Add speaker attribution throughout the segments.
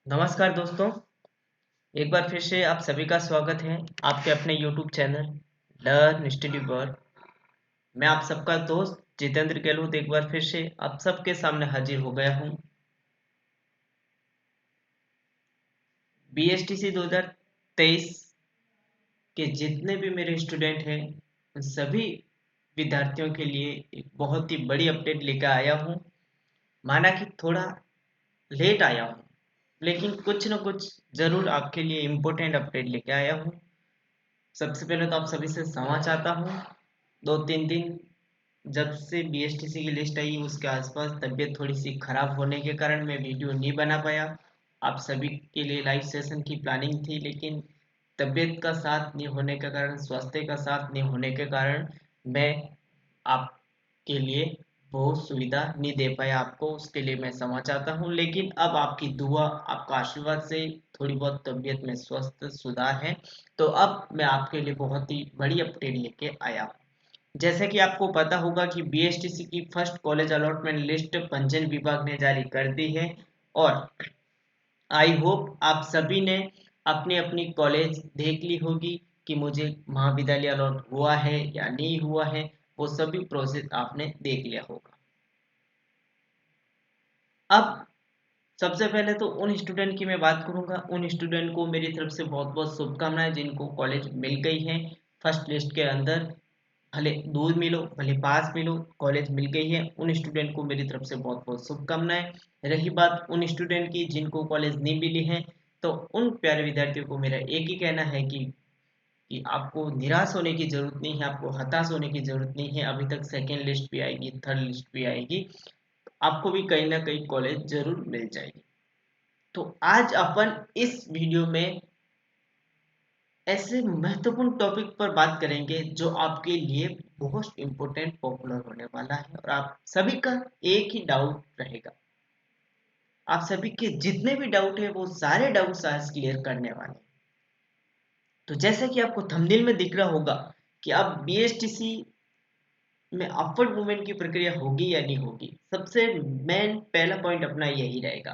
Speaker 1: नमस्कार दोस्तों। एक बार फिर से आप सभी का स्वागत है आपके अपने YouTube channel learn study work. मैं आप सबका दोस्त जितेंद्र गहलोत एक बार फिर से आप सबके सामने हाजिर हो गया हूँ। BSTC 2023 के जितने भी मेरे स्टूडेंट हैं उन सभी विद्यार्थियों के लिए एक बहुत ही बड़ी अपडेट लेकर आया हूँ। माना कि थोड़ा लेट आया हूँ, लेकिन कुछ न कुछ ज़रूर आपके लिए इम्पोर्टेंट अपडेट लेके आया हूँ। सबसे पहले तो आप सभी से क्षमा चाहता हूँ। 2-3 दिन जब से BSTC की लिस्ट आई उसके आसपास तबीयत थोड़ी सी खराब होने के कारण मैं वीडियो नहीं बना पाया। आप सभी के लिए लाइव सेशन की प्लानिंग थी, लेकिन तबीयत का साथ नहीं होने के कारण, स्वास्थ्य का साथ नहीं होने के कारण मैं आपके लिए बहुत सुविधा नहीं दे पाया आपको। उसके लिए मैं क्षमा चाहता हूँ, लेकिन अब आपकी दुआ, आपका आशीर्वाद से थोड़ी बहुत तबीयत में स्वस्थ सुधार है। तो अब मैं आपके लिए बहुत ही बड़ी अपडेट लेके आया हूँ। जैसे कि आपको पता होगा कि BSTC की फर्स्ट कॉलेज अलॉटमेंट लिस्ट पंजीयन विभाग ने जारी कर दी है, और आई होप आप सभी ने अपनी अपनी कॉलेज देख ली होगी कि मुझे महाविद्यालय अलॉट हुआ है या नहीं हुआ है। वो सभी प्रोसेस आपने देख लिया होगा। अब सबसे पहले तो उन स्टूडेंट की मैं बात करूंगा, उन स्टूडेंट को मेरी तरफ से बहुत बहुत शुभकामनाएं जिनको कॉलेज मिल गई है फर्स्ट लिस्ट के अंदर। भले दूर मिलो भले पास मिलो, कॉलेज मिल गई है, उन स्टूडेंट को मेरी तरफ से बहुत बहुत शुभकामनाएं। रही बात उन स्टूडेंट की जिनको कॉलेज नहीं मिली है, तो उन प्यारे विद्यार्थियों को मेरा एक ही कहना है कि आपको निराश होने की जरूरत नहीं है, आपको हताश होने की जरूरत नहीं है। अभी तक सेकेंड लिस्ट भी आएगी, थर्ड लिस्ट भी आएगी, आपको भी कहीं ना कहीं कॉलेज जरूर मिल जाएगी। तो आज अपन इस वीडियो में ऐसे महत्वपूर्ण टॉपिक पर बात करेंगे जो आपके लिए बहुत इंपॉर्टेंट पॉपुलर होने वाला है, और आप सभी का एक ही डाउट रहेगा। आप सभी के जितने भी डाउट है वो सारे डाउट्स आज क्लियर करने वाले हैं। तो जैसा कि आपको थंबनेल में दिख रहा होगा कि अब BSTC में अपवर्ड मूवमेंट की प्रक्रिया होगी या नहीं होगी, सबसे मेन पहला पॉइंट अपना यही रहेगा।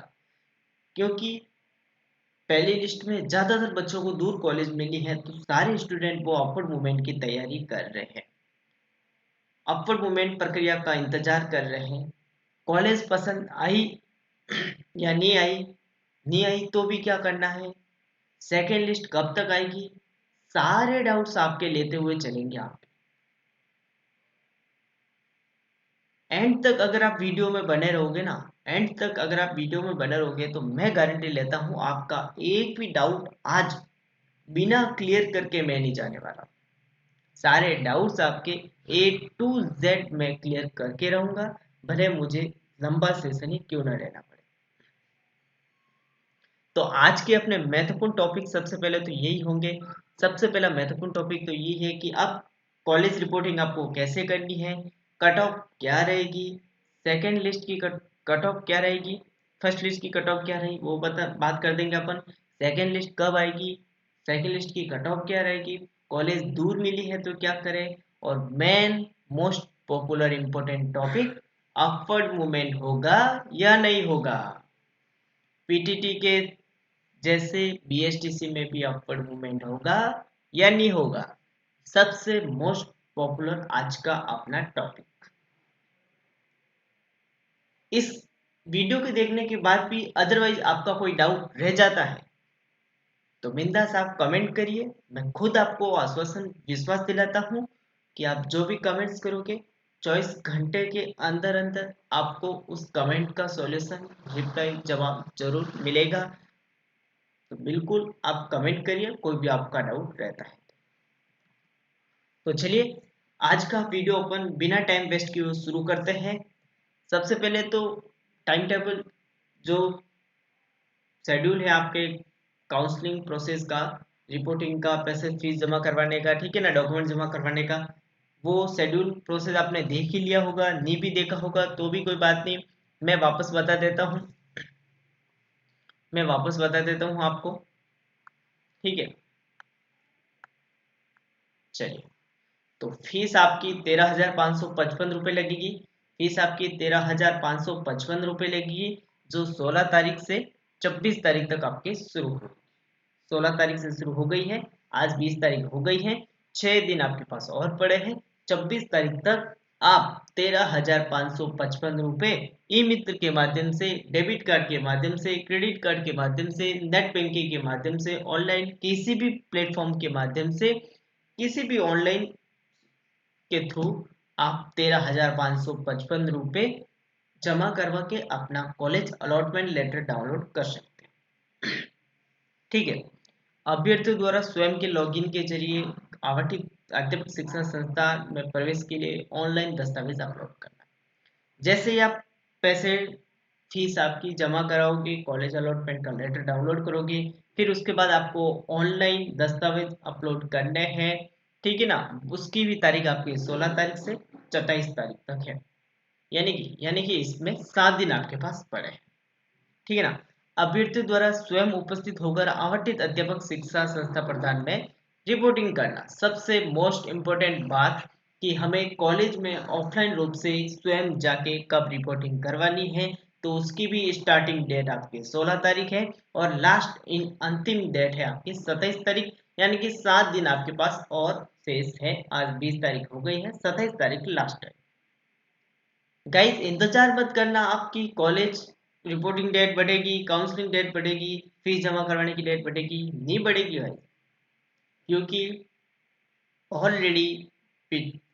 Speaker 1: क्योंकि पहली लिस्ट में ज्यादातर बच्चों को दूर कॉलेज मिली है, तो सारे स्टूडेंट वो अपवर्ड मूवमेंट की तैयारी कर रहे हैं, अपवर्ड मूवमेंट प्रक्रिया का इंतजार कर रहे हैं। कॉलेज पसंद आई या नहीं आई तो भी क्या करना है, सेकेंड लिस्ट कब तक आएगी, सारे डाउट्स आपके लेते हुए चलेंगे। आप एंड तक अगर आप वीडियो में बने रहोगे ना, एंड तक अगर आप वीडियो में बने रहोगे तो मैं गारंटी लेता हूं आपका एक भी डाउट आज बिना क्लियर करके मैं नहीं जाने वाला। सारे डाउट्स आपके A to Z में क्लियर करके रहूंगा, भले मुझे लंबा सेशन ही क्यों ना लेना पड़े। तो आज के अपने महत्वपूर्ण टॉपिक सबसे पहले तो यही होंगे। सबसे पहला महत्वपूर्ण टॉपिक तो ये है कि अब कॉलेज रिपोर्टिंग आपको कैसे करनी है, कट ऑफ क्या रहेगी, सेकेंड लिस्ट की कट ऑफ क्या रहेगी, फर्स्ट लिस्ट की कट ऑफ क्या रहेगी वो बता बात कर देंगे अपन। सेकेंड लिस्ट कब आएगी, सेकेंड लिस्ट की कट ऑफ क्या रहेगी, कॉलेज दूर मिली है तो क्या करें, और main most popular important topic, upward movement होगा या नहीं होगा। PTT के जैसे BSTC में भी अपवर्ड मूवमेंट होगा या नहीं होगा, सबसे मोस्ट पॉपुलर आज का अपना टॉपिक। इस वीडियो के देखने के बाद भी अदरवाइज आपका कोई डाउट रह जाता है तो बिंदास आप कमेंट करिए। मैं खुद आपको आश्वासन विश्वास दिलाता हूँ कि आप जो भी कमेंट्स करोगे 24 घंटे के अंदर अंदर आपको उस कमेंट का सॉल्यूशन, रिप्लाई, जवाब जरूर मिलेगा। तो बिल्कुल आप कमेंट करिए कोई भी आपका डाउट रहता है। तो चलिए आज का वीडियो अपन बिना टाइम वेस्ट किए शुरू करते हैं। सबसे पहले तो टाइम टेबल, जो शेड्यूल है आपके काउंसलिंग प्रोसेस का, रिपोर्टिंग का, पैसे फीस जमा करवाने का, ठीक है ना, डॉक्यूमेंट जमा करवाने का, वो शेड्यूल प्रोसेस आपने देख ही लिया होगा। नहीं भी देखा होगा तो भी कोई बात नहीं, मैं वापस बता देता हूँ, आपको। ठीक है, चलिए। तो फीस आपकी 13,555 रुपये लगेगी। फीस आपकी 13,555 रुपये लगेगी, जो 16 तारीख से 26 तारीख तक आपकी शुरू होगी। 16 तारीख से शुरू हो गई है, आज 20 तारीख हो गई है, 6 दिन आपके पास और पड़े हैं। 26 तारीख तक आप 13,555 रुपए ई मित्र के माध्यम से, डेबिट कार्ड के माध्यम से, क्रेडिट कार्ड के माध्यम से, नेट बैंकिंग के माध्यम से, ऑनलाइन किसी भी प्लेटफॉर्म के माध्यम से, किसी भी ऑनलाइन के थ्रू आप 13,555 रुपए जमा करवा के अपना कॉलेज अलॉटमेंट लेटर डाउनलोड कर सकते हैं। ठीक है। अभ्यर्थियों द्वारा स्वयं के लॉगिन के जरिए आवंटित अध्यापक शिक्षण संस्थान में प्रवेश के लिए ऑनलाइन दस्तावेज अपलोड करना। जैसे ही आप पैसे फीस आपकी जमा कराओगे, कॉलेज अलॉटमेंट का लेटर डाउनलोड करोगे, फिर उसके बाद आपको ऑनलाइन दस्तावेज अपलोड करने हैं। ठीक है ना। उसकी भी तारीख आपकी 16 तारीख से 27 तारीख तक है, यानी कि इसमें 7 दिन आपके पास पड़े हैं। ठीक है ना। अभ्यर्थी द्वारा स्वयं उपस्थित होकर आवंटित अध्यापक शिक्षा संस्था प्रदान में रिपोर्टिंग करना। सबसे मोस्ट इम्पोर्टेंट बात कि हमें कॉलेज में ऑफलाइन रूप से स्वयं जाके कब रिपोर्टिंग करवानी है, तो उसकी भी स्टार्टिंग डेट आपकी 16 तारीख है और लास्ट अंतिम डेट है आपकी 27 तारीख, यानी कि 7 दिन आपके पास और शेष है। आज 20 तारीख हो गई है, 27 तारीख लास्ट है। गाइस इंतजार मत करना, आपकी कॉलेज रिपोर्टिंग डेट बढ़ेगी, काउंसलिंग डेट बढ़ेगी, फीस जमा करवाने की डेट बढ़ेगी, नहीं बढ़ेगी भाई, क्योंकि ऑलरेडी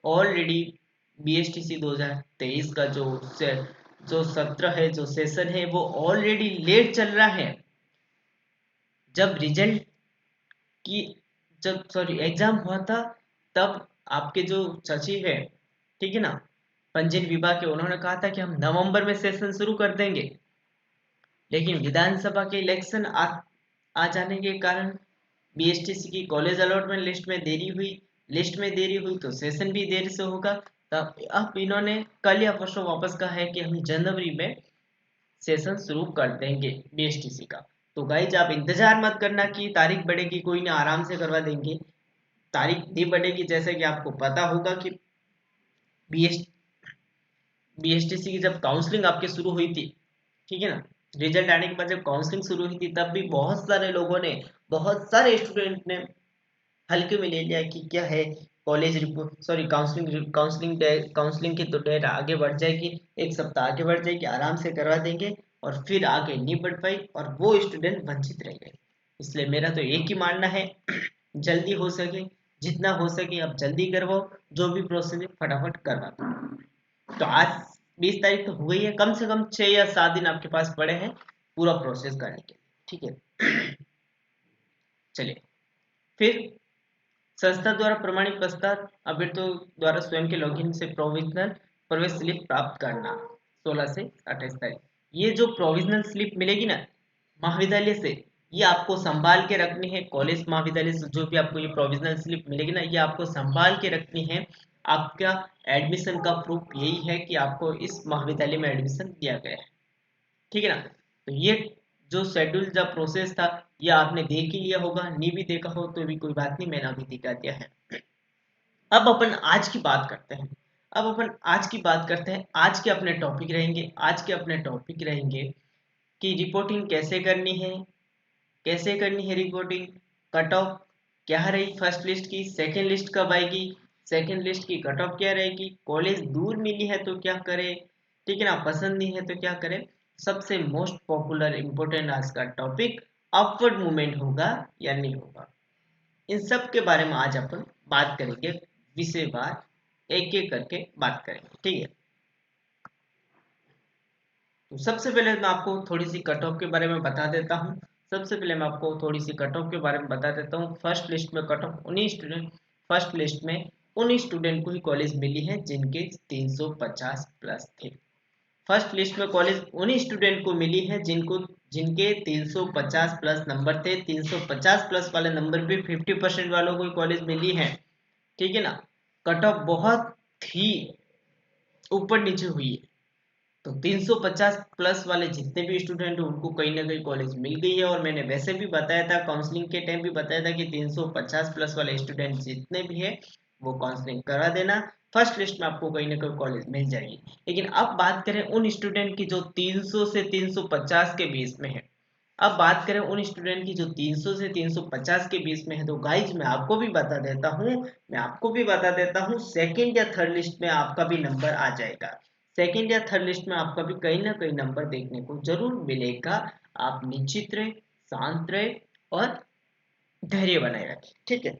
Speaker 1: ऑलरेडी बीएसटीसी 2023 का जो सत्र है, जो सेशन है, वो ऑलरेडी लेट चल रहा है। जब रिजल्ट की जब सॉरी एग्जाम हुआ था, तब आपके जो सचिव है, ठीक है ना, पंजीयन विभाग के, उन्होंने कहा था कि हम नवंबर में सेशन शुरू कर देंगे। लेकिन विधानसभा के इलेक्शन आ जाने के कारण बीएसटीसी की कॉलेज अलॉटमेंट लिस्ट में देरी हुई तो सेशन भी देर से होगा। तब अब इन्होंने कल या परसों वापस कहा है कि हम जनवरी में सेशन शुरू कर देंगे बीएसटीसी का। तो गाइज आप इंतजार मत करना कि तारीख बढ़ेगी, कोई ना, आराम से करवा देंगे। तारीख नहीं बढ़ेगी, जैसे कि आपको पता होगा कि बीएसटीसी की जब काउंसलिंग आपके शुरू हुई थी, ठीक है ना, रिजल्ट आने के बाद जब काउंसलिंग शुरू हुई थी, तब भी बहुत सारे स्टूडेंट ने हल्के में ले लिया कि क्या है, कॉलेज रिपोर्ट सॉरी काउंसलिंग की तो डेट आगे बढ़ जाएगी, एक सप्ताह आगे बढ़ जाएगी, आराम से करवा देंगे, और फिर आगे नहीं बढ़ पाई और वो स्टूडेंट वंचित रह गए। इसलिए मेरा तो एक ही मानना है, जल्दी हो सके, जितना हो सके आप जल्दी करवाओ, जो भी प्रोसेस है फटाफट करवा दो। तो आज 20 तारीख तो हो गई है, कम से कम 6 या 7 दिन आपके पास पड़े हैं पूरा प्रोसेस करने के लिए। ठीक है। चलिए फिर, संस्था द्वारा प्रमाणित पश्चात अभ्यर्थियों द्वारा स्वयं के लॉगिन से प्रोविजनल प्रवेश स्लिप प्राप्त करना। 16 से 28 तारीख ये जो प्रोविजनल स्लिप मिलेगी ना महाविद्यालय से, ये आपको संभाल के रखनी है। कॉलेज महाविद्यालय से जो भी आपको ये प्रोविजनल स्लिप मिलेगी ना, ये आपको संभाल के रखनी है। आपका एडमिशन का प्रूफ यही है कि आपको इस महाविद्यालय में एडमिशन दिया गया है। ठीक है ना। तो ये जो शेड्यूल जब प्रोसेस था, ये आपने देख ही लिया होगा, नहीं भी देखा हो तो भी कोई बात नहीं, मैंने अभी दिखा दिया है। अब अपन आज की बात करते हैं। आज के अपने टॉपिक रहेंगे, कि रिपोर्टिंग कैसे करनी है रिपोर्टिंग, कट ऑफ क्या रही फर्स्ट लिस्ट की, सेकेंड लिस्ट कब आएगी, सेकेंड लिस्ट की कट ऑफ क्या रहेगी, कॉलेज दूर मिली है तो क्या करें, ठीक है ना, पसंद नहीं है तो क्या करें। सबसे मोस्ट पॉपुलर इंपोर्टेंट आज का टॉपिक अपवर्ड मूवमेंट होगा या नहीं होगा, इन सब के बारे में आज अपन बात करेंगे, विषयवार एक एक करके बात करेंगे। ठीक है। तो सबसे पहले मैं आपको थोड़ी सी कट ऑफ के बारे में बता देता हूँ। फर्स्ट लिस्ट में कट ऑफ फर्स्ट लिस्ट में उन स्टूडेंट को ही कॉलेज मिली है जिनके 350 प्लस थे। फर्स्ट लिस्ट में कॉलेज उन्हीं स्टूडेंट को मिली है जिनके 350 प्लस नंबर थे। 350 प्लस वाले नंबर पे 50% वालों को कॉलेज मिली है। ठीक है ना। कट ऑफ बहुत ही ऊपर नीचे हुई है, तो 350 प्लस वाले जितने भी स्टूडेंट हैं उनको कहीं ना कहीं कॉलेज मिल गई है। और मैंने वैसे भी बताया था, काउंसलिंग के टाइम भी बताया था कि 350 प्लस वाले स्टूडेंट जितने भी हैं वो काउंसलिंग करा देना, फर्स्ट लिस्ट में आपको कहीं ना कहीं कॉलेज मिल जाएगी। लेकिन अब बात करें उन स्टूडेंट की जो 300 से 350 के बीच में है, अब बात करें उन स्टूडेंट की जो 300 से 350 के बीच में है, तो गाइज मैं आपको भी बता देता हूँ सेकंड या थर्ड लिस्ट में आपका भी नंबर आ जाएगा। सेकंड या थर्ड लिस्ट में आपका भी कहीं ना कहीं नंबर देखने को जरूर मिलेगा। आप निश्चित रहे, शांत रहे और धैर्य बनाए रखें, ठीक है।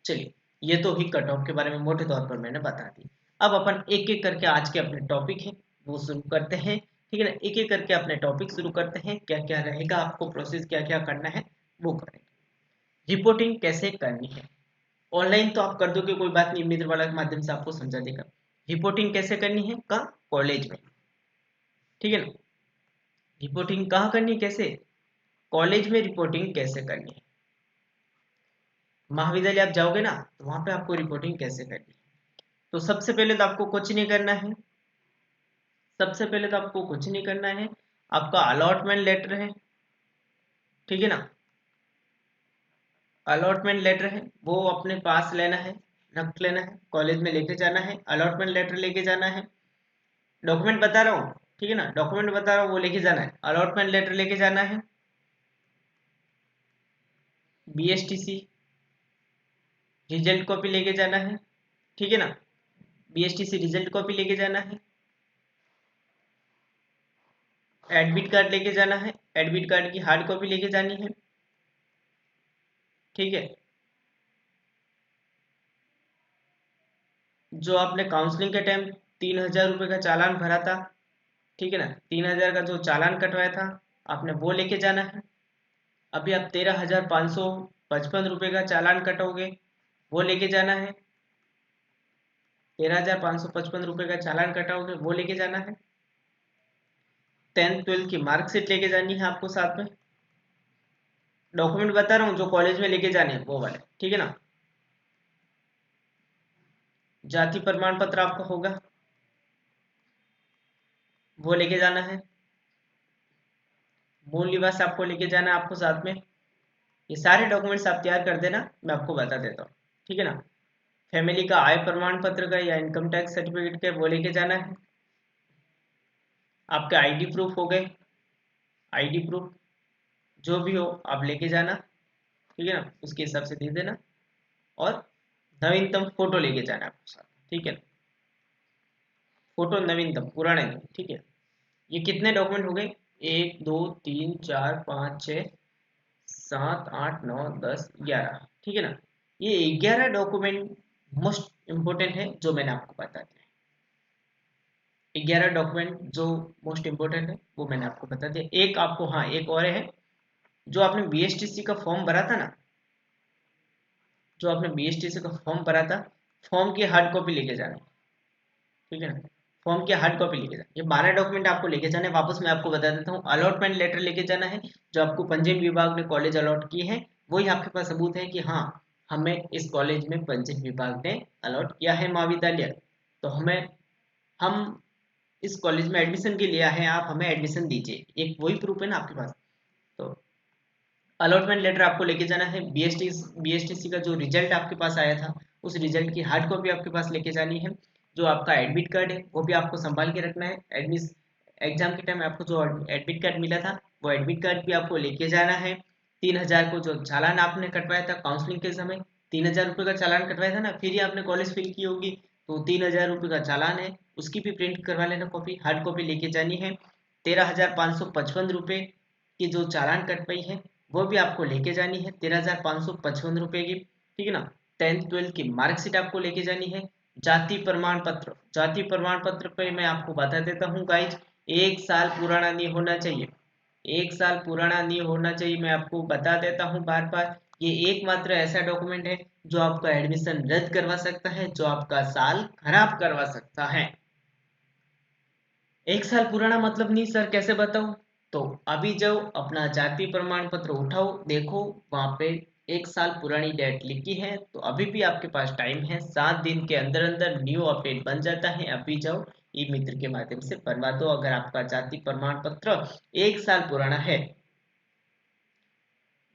Speaker 1: चलिए, ये तो ही कट ऑफ के बारे में मोटे तौर पर मैंने बता दी। अब अपन एक एक करके आज के अपने टॉपिक है वो शुरू करते हैं, ठीक है ना। एक एक करके अपने टॉपिक शुरू करते हैं, क्या क्या रहेगा, आपको प्रोसेस क्या क्या करना है वो करेंगे। रिपोर्टिंग कैसे करनी है, ऑनलाइन तो आप कर दोगे, कोई बात नहीं, मित्र वाला के माध्यम से आपको समझा देगा। रिपोर्टिंग कैसे करनी है, कहाँ, कॉलेज में, ठीक है ना। रिपोर्टिंग कहाँ करनी है, कैसे, कॉलेज में रिपोर्टिंग कैसे करनी है। महाविद्यालय आप जाओगे ना, तो वहां पे आपको रिपोर्टिंग कैसे करनी है। तो सबसे पहले तो आपको कुछ नहीं करना है, सबसे पहले तो आपको कुछ नहीं करना है, आपका अलॉटमेंट लेटर है, ठीक है ना। अलॉटमेंट लेटर है वो अपने पास लेना है, रख लेना है, कॉलेज में लेके जाना है, अलॉटमेंट लेटर लेके जाना है। डॉक्यूमेंट बता रहा हूँ, ठीक है ना, डॉक्यूमेंट बता रहा हूँ, वो लेके जाना है, अलॉटमेंट लेटर लेके जाना है, बीएसटीसी रिजल्ट कॉपी लेके जाना है, ठीक है ना, बीएसटीसी रिजल्ट कॉपी लेके जाना है, एडमिट कार्ड लेके जाना है, एडमिट कार्ड की हार्ड कॉपी लेके जानी है, ठीक है। जो आपने काउंसलिंग के टाइम 3,000 रुपये का चालान भरा था, ठीक है ना, 3,000 का जो चालान कटवाया था आपने वो लेके जाना है। अभी आप 13,555 रुपये का चालान कटोगे, वो लेके जाना है। 13,555 रुपये का चालान कटाओगे, वो लेके जाना है। 10th 12th की मार्कशीट लेके जानी है आपको साथ में। डॉक्यूमेंट बता रहा हूँ जो कॉलेज में लेके जाने हैं वो वाले, ठीक है ना। जाति प्रमाण पत्र आपका होगा, वो लेके जाना है। मूल निवास आपको लेके जाना है आपको साथ में। ये सारे डॉक्यूमेंट्स आप तैयार कर देना, मैं आपको बता देता हूँ, ठीक है ना। फैमिली का आय प्रमाण पत्र का या इनकम टैक्स सर्टिफिकेट का वो लेके जाना है। आपके आईडी प्रूफ हो गए, आईडी प्रूफ जो भी हो आप लेके जाना, ठीक है ना, उसके हिसाब से दे देना। और नवीनतम फोटो लेके जाना है आपके साथ, ठीक है। फोटो नवीनतम, पुराने नहीं, ठीक है। ये कितने डॉक्यूमेंट हो गए, 1 2 3 4 5 6 7 8 9 10 11, ठीक है ना। ये 11 डॉक्यूमेंट मोस्ट इंपोर्टेंट है जो मैंने आपको बता दिया। 11 डॉक्यूमेंट जो मोस्ट इंपोर्टेंट है वो मैंने आपको बता दिया। एक आपको, हाँ एक और है, जो आपने बीएसटीसी का फॉर्म भरा था ना, जो आपने बीएसटीसी का फॉर्म भरा था, फॉर्म की हार्ड कॉपी लेके जाना, ठीक है ना। फॉर्म की हार्ड कॉपी लेके जाना, ये 12 डॉक्यूमेंट आपको लेके जाना है। वापस मैं आपको बता देता हूँ, अलॉटमेंट लेटर लेके जाना है, जो आपको पंजीयन विभाग ने कॉलेज अलॉट किए हैं, वही आपके पास सबूत है कि हाँ हमें इस कॉलेज में पंजीयन विभाग ने अलॉट किया है महाविद्यालय, तो हम इस कॉलेज में एडमिशन के लिए आए हैं, आप हमें एडमिशन दीजिए, एक वही प्रूफ है ना आपके पास। तो अलॉटमेंट लेटर आपको लेके जाना है। बीएसटीसी का जो रिजल्ट आपके पास आया था, उस रिजल्ट की हार्ड कॉपी आपके पास लेके जानी है। जो आपका एडमिट कार्ड है वो भी आपको संभाल के रखना है। एडमिस एग्जाम के टाइम आपको जो एडमिट कार्ड मिला था, वो एडमिट कार्ड भी आपको लेके जाना है। 3,000 को जो चालान आपने कटवाया था काउंसलिंग के समय, 3,000 रुपये का चालान कटवाया था ना, फिर ही आपने कॉलेज फिल की होगी, तो 3,000 रुपये का चालान है, उसकी भी प्रिंट करवा लेना, कॉपी हार्ड कॉपी लेके जानी है। 13,555 रुपये की जो चालान कटवाई है वो भी आपको लेके जानी है, 13,555 रुपये की, ठीक है ना। 10th 12th की मार्कशीट आपको लेके जानी है। जाति प्रमाण पत्र, जाति प्रमाण पत्र पे मैं आपको बता देता हूँ गाइज, 1 साल पुराना नहीं होना चाहिए, 1 साल पुराना नहीं होना चाहिए, मैं आपको बता देता हूँ बार बार। ये एकमात्र ऐसा डॉक्यूमेंट है जो आपका एडमिशन रद्द करवा सकता है, जो आपका साल खराब करवा सकता है। 1 साल पुराना मतलब नहीं सर, कैसे बताऊं। तो अभी जाओ अपना जाति प्रमाण पत्र उठाओ, देखो वहां पे 1 साल पुरानी डेट लिखी है, तो अभी भी आपके पास टाइम है, 7 दिन के अंदर अंदर न्यू अपडेट बन जाता है। अभी जाओ ई मित्र के माध्यम से बनवा दो, अगर आपका जाति प्रमाण पत्र 1 साल पुराना है।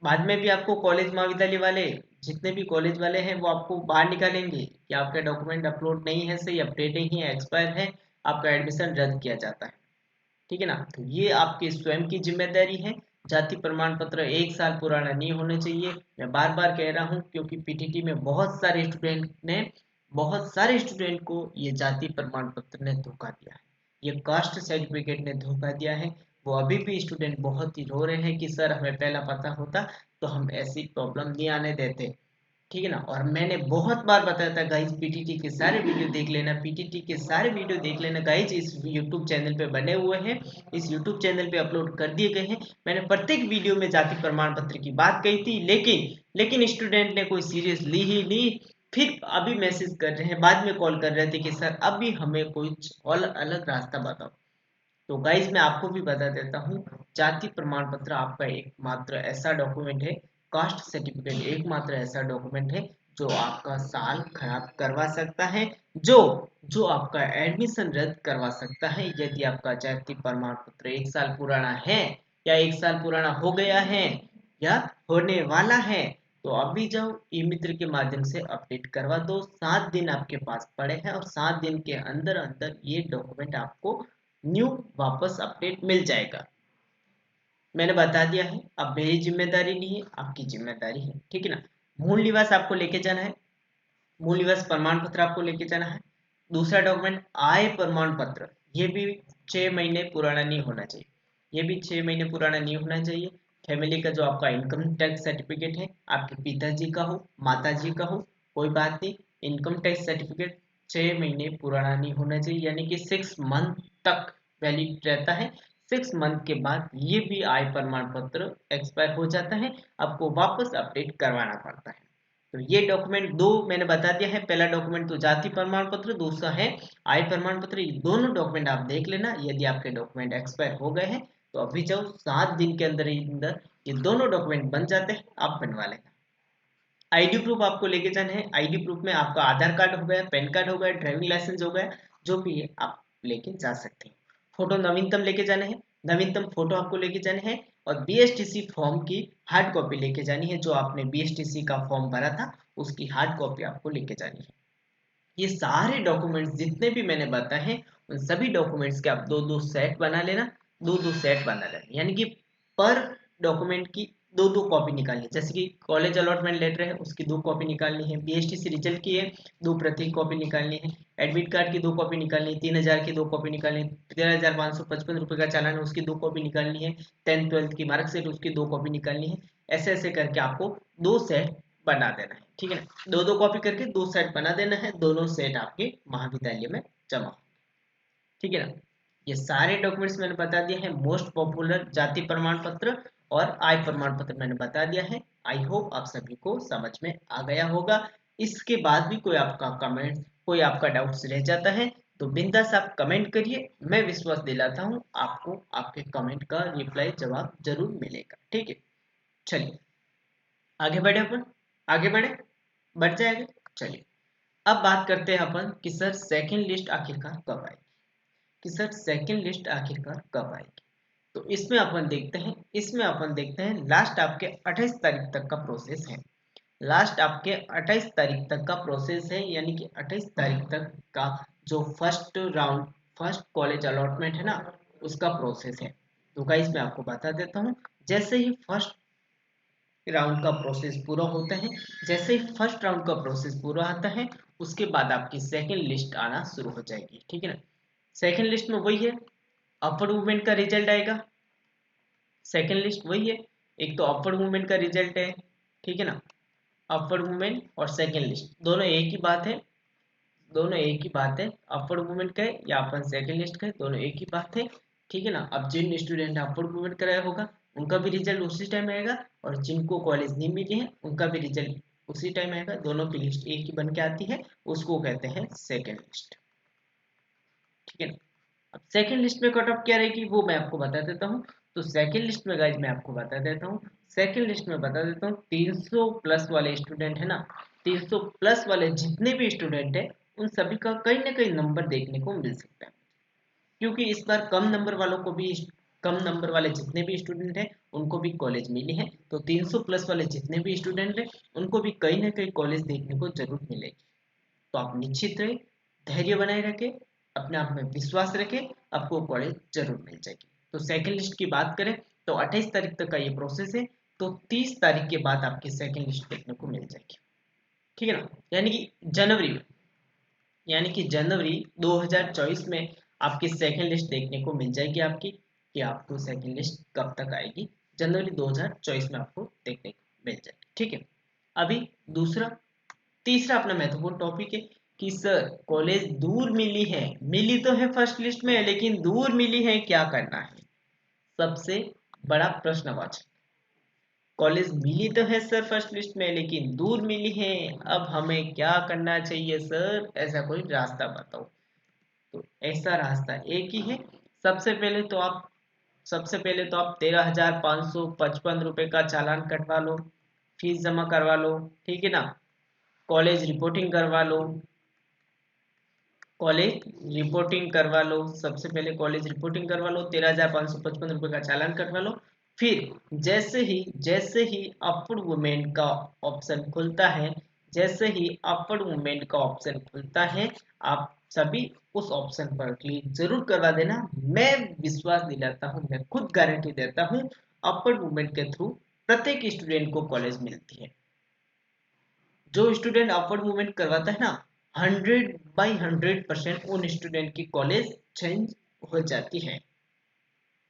Speaker 1: बाद में भी आपको कॉलेज महाविद्यालय वाले, जितने भी कॉलेज वाले हैं वो आपको बाहर निकालेंगे कि आपका डॉक्यूमेंट अपलोड नहीं है, सही अपडेट नहीं है, एक्सपायर है, आपका एडमिशन रद्द किया जाता है, ठीक है ना। तो ये आपकी स्वयं की जिम्मेदारी है, जाति प्रमाण पत्र 1 साल पुराना नहीं होना चाहिए। मैं बार बार कह रहा हूँ क्योंकि पीटीटी में बहुत सारे स्टूडेंट को ये जाति प्रमाण पत्र ने धोखा दिया है, ये कास्ट सर्टिफिकेट ने धोखा दिया है। वो अभी भी स्टूडेंट बहुत ही रो रहे हैं कि सर हमें पहला पता होता तो हम ऐसी प्रॉब्लम नहीं आने देते, ठीक है ना। और मैंने बहुत बार बताया था गाइज, पीटीटी के सारे वीडियो देख लेना, पीटीटी के सारे वीडियो देख लेना गाइज, इस यूट्यूब चैनल पे बने हुए हैं, इस यूट्यूब चैनल पे अपलोड कर दिए गए हैं। मैंने प्रत्येक वीडियो में जाति प्रमाण पत्र की बात कही थी, लेकिन स्टूडेंट ने कोई सीरियस ली ही नहीं। फिर अभी मैसेज कर रहे हैं, बाद में कॉल कर रहे थे कि सर अभी हमें कुछ और अलग रास्ता बताओ। तो गाइज मैं आपको भी बता देता हूँ, जाति प्रमाण पत्र आपका एकमात्र ऐसा डॉक्यूमेंट है, कास्ट सर्टिफिकेट एकमात्र ऐसा डॉक्यूमेंट है जो आपका साल खराब करवा सकता है, जो जो आपका एडमिशन रद्द करवा सकता है। यदि आपका जाति प्रमाण पत्र 1 साल पुराना है, या 1 साल पुराना हो गया है, या होने वाला है, तो अभी जाओ ई मित्र के माध्यम से अपडेट करवा दो। 7 दिन आपके पास पड़े हैं और 7 दिन के अंदर अंदर ये डॉक्यूमेंट आपको न्यू वापस अपडेट मिल जाएगा। मैंने बता दिया है, अब मेरी जिम्मेदारी नहीं है, आपकी जिम्मेदारी है, ठीक है ना। मूल निवास आपको लेके जाना है, मूल निवास प्रमाण पत्र आपको लेके जाना है। दूसरा डॉक्यूमेंट आय प्रमाण पत्र, ये भी 6 महीने पुराना नहीं होना चाहिए, ये भी 6 महीने पुराना नहीं होना चाहिए। फैमिली का जो आपका इनकम टैक्स सर्टिफिकेट है, आपके पिताजी का हो माता जी का हो कोई बात नहीं, इनकम टैक्स सर्टिफिकेट 6 महीने पुराना नहीं होना चाहिए, यानी कि 6 मंथ तक वैलिड रहता है। 6 मंथ के बाद ये भी आय प्रमाण पत्र एक्सपायर हो जाता है, आपको वापस अपडेट करवाना पड़ता है। तो ये डॉक्यूमेंट दो मैंने बता दिया है, पहला डॉक्यूमेंट तो जाति प्रमाण पत्र, दूसरा है आय प्रमाण पत्र। ये दोनों डॉक्यूमेंट आप देख लेना, यदि आपके डॉक्यूमेंट एक्सपायर हो गए हैं तो अभी जाओ 7 दिन के अंदर ये दोनों डॉक्यूमेंट बन जाते हैं, आप बनवा लेना। आईडी प्रूफ आपको लेके जाना है, आईडी प्रूफ में आपका आधार कार्ड हो गया, पैन कार्ड हो गया, ड्राइविंग लाइसेंस हो गया, जो भी है आप लेके जा सकते हैं। फोटो नवीनतम लेके जाना है, नवीनतम फोटो आपको लेके जाने हैं, और बीएसटीसी फॉर्म की हार्ड कॉपी लेके जानी है, जो आपने बीएसटीसी का फॉर्म भरा था उसकी हार्ड कॉपी आपको लेके जानी है। ये सारे डॉक्यूमेंट्स जितने भी मैंने बताए हैं, उन सभी डॉक्यूमेंट्स के आप दो दो सेट बना लेना, दो दो सेट बना लेना, यानी कि पर डॉक्यूमेंट की दो दो कॉपी निकालनी है। जैसे कि कॉलेज अलॉटमेंट लेटर है उसकी 2 कॉपी निकालनी है, बीएसटीसी रिजल्ट की है 2 प्रति कॉपी निकालनी है, एडमिट कार्ड की 2 कॉपी निकालनी है, 3,000 की 2 कॉपी निकालनी है, 13,555 रुपये का चालान है उसकी 2 कॉपी निकालनी है, 10th 12th की मार्कशीट उसकी 2 कॉपी निकालनी है। ऐसे ऐसे करके आपको 2 सेट बना देना है, ठीक है ना। दो दो कॉपी करके 2 सेट बना देना है, दोनों सेट आपके महाविद्यालय में जमा, ठीक है ना। ये सारे डॉक्यूमेंट्स मैंने बता दिए हैं, मोस्ट पॉपुलर जाति प्रमाण पत्र और आय प्रमाण पत्र मैंने बता दिया है। आई होप आप सभी को समझ में आ गया होगा। इसके बाद भी कोई आपका कमेंट, कोई आपका डाउट्स रह जाता है तो बिंदास आप कमेंट करिए, मैं विश्वास दिलाता हूँ आपको आपके कमेंट का रिप्लाई जवाब जरूर मिलेगा, ठीक है। चलिए आगे बढ़े अपन, आगे बढ़ जाएगा। चलिए अब बात करते हैं अपन कि सर सेकंड लिस्ट आखिरकार कब आएगी, कि सर सेकंड लिस्ट आखिरकार कब आएगी। तो इसमें अपन देखते हैं लास्ट आपके 28 तारीख तक का प्रोसेस है, लास्ट आपके 28 तारीख तक का प्रोसेस है, यानी कि 28 तारीख तक का जो first round, first college allotment है ना, उसका प्रोसेस है। तो गाइस मैं आपको बता देता हूँ, जैसे ही फर्स्ट राउंड का प्रोसेस पूरा होता है, जैसे ही फर्स्ट राउंड का प्रोसेस पूरा आता है उसके बाद आपकी सेकंड लिस्ट आना शुरू हो जाएगी, ठीक है ना। सेकंड लिस्ट में वही है, अपर मूवमेंट का रिजल्ट आएगा, सेकंड लिस्ट वही है, एक तो अपर मूवमेंट का रिजल्ट है, ठीक है ना। अपर मूवमेंट और सेकंड लिस्ट दोनों एक ही बात है, दोनों एक ही बात है, अपर मूवमेंट का है या अपन सेकंड लिस्ट का है, दोनों एक ही बात है, ठीक है ना। अब जिन स्टूडेंट ने अपर मूवमेंट कराया होगा उनका भी रिजल्ट उसी टाइम आएगा, और जिनको कॉलेज नहीं मिली है उनका भी रिजल्ट उसी टाइम आएगा, दोनों की लिस्ट एक ही बन के आती है, उसको कहते हैं सेकंड लिस्ट, ठीक है ना। अब सेकंड लिस्ट में कट ऑफ क्या रहेगी वो मैं आपको बता देता हूँ। तो सेकंड लिस्ट में गाइज मैं आपको बता देता हूँ, सेकंड लिस्ट में बता देता हूँ, 300 प्लस वाले स्टूडेंट है ना, 300 प्लस वाले जितने भी स्टूडेंट है उन सभी का कहीं ना कहीं नंबर देखने को मिल सकता है, क्योंकि इस बार कम नंबर वालों को भी, कम नंबर वाले जितने भी स्टूडेंट हैं उनको भी कॉलेज मिली है, तो 300 प्लस वाले जितने भी स्टूडेंट हैं उनको भी कहीं ना कहीं कॉलेज देखने को जरूर मिलेगी। तो आप निश्चित रहे, धैर्य बनाए रखें, अपने आप में विश्वास रखें, आपको कॉलेज जरूर मिल जाएगी, तो सेकंड लिस्ट की बात करें तो 28 तारीख तक का ये प्रोसेस है, तो 30 तारीख के बाद आपकी सेकंड लिस्ट देखने को मिल जाएगी, ठीक है ना। यानी कि जनवरी में, यानी कि जनवरी 2024 में आपकी सेकंड लिस्ट देखने को मिल जाएगी आपकी, कि आपको सेकंड लिस्ट कब तक आएगी, जनवरी 2024 में आपको देखने को मिल जाएगी, ठीक है। अभी दूसरा तीसरा अपना महत्वपूर्ण टॉपिक है कि सर कॉलेज दूर मिली है, मिली तो है फर्स्ट लिस्ट में लेकिन दूर मिली है, क्या करना है, सबसे बड़ा प्रश्नवाचक। कॉलेज मिली तो है सर फर्स्ट लिस्ट में लेकिन दूर मिली है, अब हमें क्या करना चाहिए सर, ऐसा कोई रास्ता बताओ। तो ऐसा रास्ता एक ही है। सबसे पहले तो आप 13,555 रुपये का चालान कटवा लो, फीस जमा करवा लो, ठीक है ना। कॉलेज रिपोर्टिंग करवा लो, सबसे पहले कॉलेज रिपोर्टिंग करवा लो, 13,555 रुपये का चालान कटवा लो। फिर जैसे ही अपवर्ड मूवमेंट का ऑप्शन खुलता है, आप सभी उस ऑप्शन पर क्लिक जरूर करवा देना। मैं विश्वास दिलाता हूँ, मैं खुद गारंटी देता हूँ, अपवर्ड मूवमेंट के थ्रू प्रत्येक स्टूडेंट को कॉलेज मिलती है। जो स्टूडेंट अपवर्ड मूवमेंट करवाता है ना, 100/100% उन स्टूडेंट की कॉलेज चेंज हो जाती है।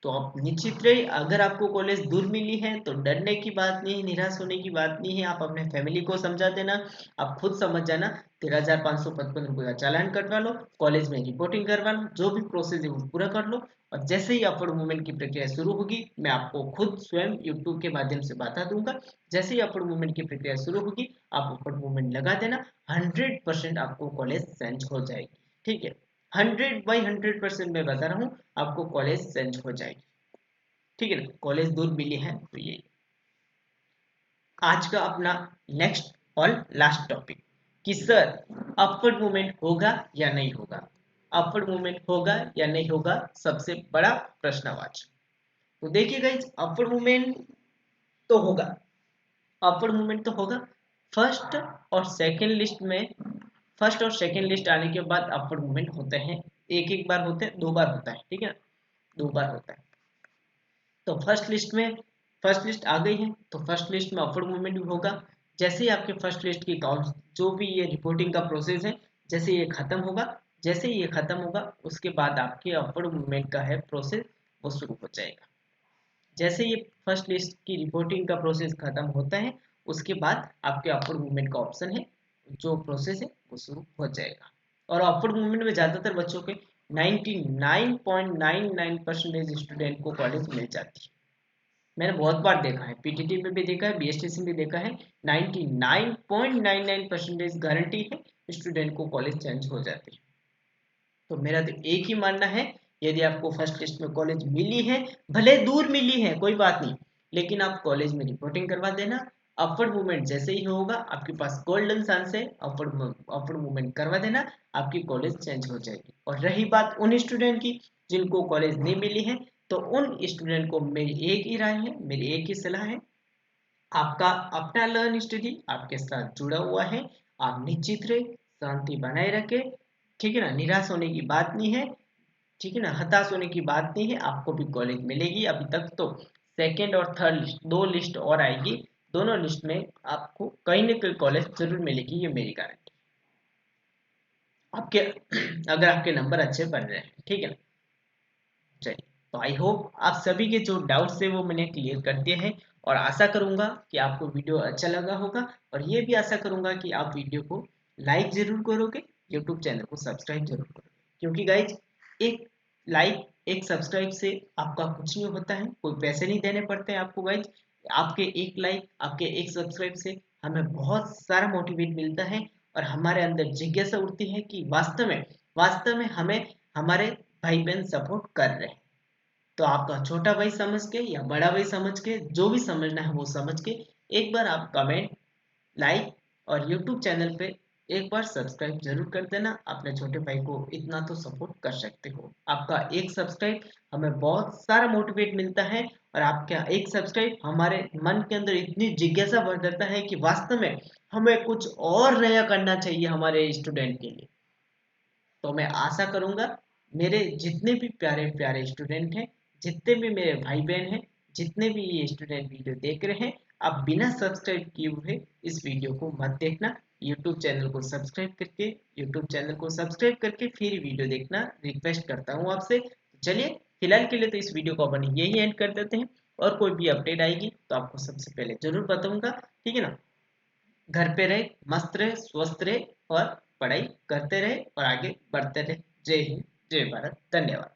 Speaker 1: तो आप निश्चित रहिए, अगर आपको कॉलेज दूर मिली है तो डरने की बात नहीं है, निराश होने की बात नहीं है। आप अपने फैमिली को समझा देना, आप खुद समझ जाना, 13,555 रुपये का चालान कटवा लो, कॉलेज में रिपोर्टिंग करवा लो, जो भी प्रोसेस है वो पूरा कर लो। और जैसे ही अपवर्ड मूवमेंट की प्रक्रिया शुरू होगी, मैं आपको खुद स्वयं यूट्यूब के माध्यम से बता दूंगा। जैसे ही अपवर्ड मूवमेंट की प्रक्रिया शुरू होगी, आप अपवर्ड मूवमेंट लगा देना, 100% आपको कॉलेज चेंज हो जाएगी, ठीक है। 100/100% मैं बता रहा हूँ, आपको कॉलेज चेंज हो जाएगी, ठीक है ना। कॉलेज दूर मिली है तो ये आज का अपना नेक्स्ट और लास्ट टॉपिक, कि सर अपवर्ड मूवमेंट होगा या नहीं होगा, अपवर्ड मूवमेंट होगा या नहीं होगा, सबसे बड़ा प्रश्नवाची। तो देखिए गाइस, तो होगा अपवर्ड मूवमेंट तो होगा। फर्स्ट और सेकंड लिस्ट में फर्स्ट और सेकंड लिस्ट आने के बाद अपवर्ड मूवमेंट होते हैं, एक बार होते हैं, 2 बार होता है, ठीक है, 2 बार होता है। तो फर्स्ट लिस्ट आ गई है, तो फर्स्ट लिस्ट में अपवर्ड मूवमेंट भी होगा। जैसे ही आपके फर्स्ट लिस्ट की काउंट, जो भी ये रिपोर्टिंग का प्रोसेस है, जैसे ही ये खत्म होगा उसके बाद आपके अपवर्ड मूवमेंट का है प्रोसेस, वो शुरू हो जाएगा। जैसे ये फर्स्ट लिस्ट की रिपोर्टिंग का प्रोसेस खत्म होता है, उसके बाद आपके अपवर्ड मूवमेंट का ऑप्शन है, जो प्रोसेस है वो शुरू हो जाएगा। और अपवर्ड मूवमेंट में ज़्यादातर बच्चों के 99.99% स्टूडेंट को कॉलेज मिल जाती है। मैंने बहुत बार देखा है, पीटीटी में भी देखा है, बीएसटीसी में भी देखा है, 99.99% गारंटी है स्टूडेंट को कॉलेज चेंज हो जाती है। तो मेरा तो एक ही मानना है, यदि आपको फर्स्ट लिस्ट में कॉलेज मिली है, भले दूर मिली है कोई बात नहीं, लेकिन आप कॉलेज में रिपोर्टिंग करवा देना। अपवर्ड मूवमेंट जैसे ही होगा, आपके पास गोल्डन चांस है, अपवर्ड मूवमेंट करवा देना, आपकी कॉलेज चेंज हो जाएगी। और रही बात उन स्टूडेंट की जिनको कॉलेज नहीं मिली है, तो उन स्टूडेंट को मेरी एक ही राय है, मेरी एक ही सलाह है, आपका अपना लर्न स्टडी आपके साथ जुड़ा हुआ है, आप निश्चित रहे, शांति बनाए रखे, ठीक है ना। निराश होने की बात नहीं है, ठीक है ना, हताश होने की बात नहीं है, आपको भी कॉलेज मिलेगी। अभी तक तो सेकेंड और थर्ड लिस्ट, 2 लिस्ट और आएगी, दोनों लिस्ट में आपको कहीं ना कहीं कॉलेज जरूर मिलेगी, ये मेरी गारंटी। आपके अगर आपके नंबर अच्छे बन रहे हैं, ठीक है ना। चलिए, तो आई होप आप सभी के जो डाउट्स थे वो मैंने क्लियर कर दिए हैं, और आशा करूंगा कि आपको वीडियो अच्छा लगा होगा, और ये भी आशा करूंगा कि आप वीडियो को लाइक जरूर करोगे, यूट्यूब चैनल को सब्सक्राइब जरूर करोगे। क्योंकि गाइज, एक लाइक एक सब्सक्राइब से आपका कुछ नहीं होता है, कोई पैसे नहीं देने पड़ते हैं आपको गाइज। आपके एक लाइक, आपके एक सब्सक्राइब से हमें बहुत सारा मोटिवेट मिलता है, और हमारे अंदर जिज्ञासा उठती है कि वास्तव में हमें हमारे भाई बहन सपोर्ट कर रहे हैं। तो आपका छोटा भाई समझ के या बड़ा भाई समझ के, जो भी समझना है वो समझ के, एक बार आप कमेंट, लाइक और यूट्यूब चैनल पे एक बार सब्सक्राइब जरूर कर देना। अपने छोटे भाई को इतना तो सपोर्ट कर सकते हो, आपका एक सब्सक्राइब हमें बहुत सारा मोटिवेट मिलता है, और आपका एक सब्सक्राइब हमारे मन के अंदर इतनी जिज्ञासा भर देता है कि वास्तव में हमें कुछ और नया करना चाहिए हमारे स्टूडेंट के लिए। तो मैं आशा करूंगा, मेरे जितने भी प्यारे प्यारे स्टूडेंट हैं, जितने भी मेरे भाई बहन हैं, जितने भी ये स्टूडेंट वीडियो देख रहे हैं, आप बिना सब्सक्राइब किए हुए इस वीडियो को मत देखना। यूट्यूब चैनल को सब्सक्राइब करके फिर वीडियो देखना रिक्वेस्ट करता हूँ आपसे। चलिए, फिलहाल के लिए तो इस वीडियो को अपन यही एंड कर देते हैं, और कोई भी अपडेट आएगी तो आपको सबसे पहले जरूर बताऊंगा, ठीक है ना। घर पे रहे, मस्त रहे, स्वस्थ रहे, और पढ़ाई करते रहे और आगे बढ़ते रहे। जय हिंद, जय भारत, धन्यवाद।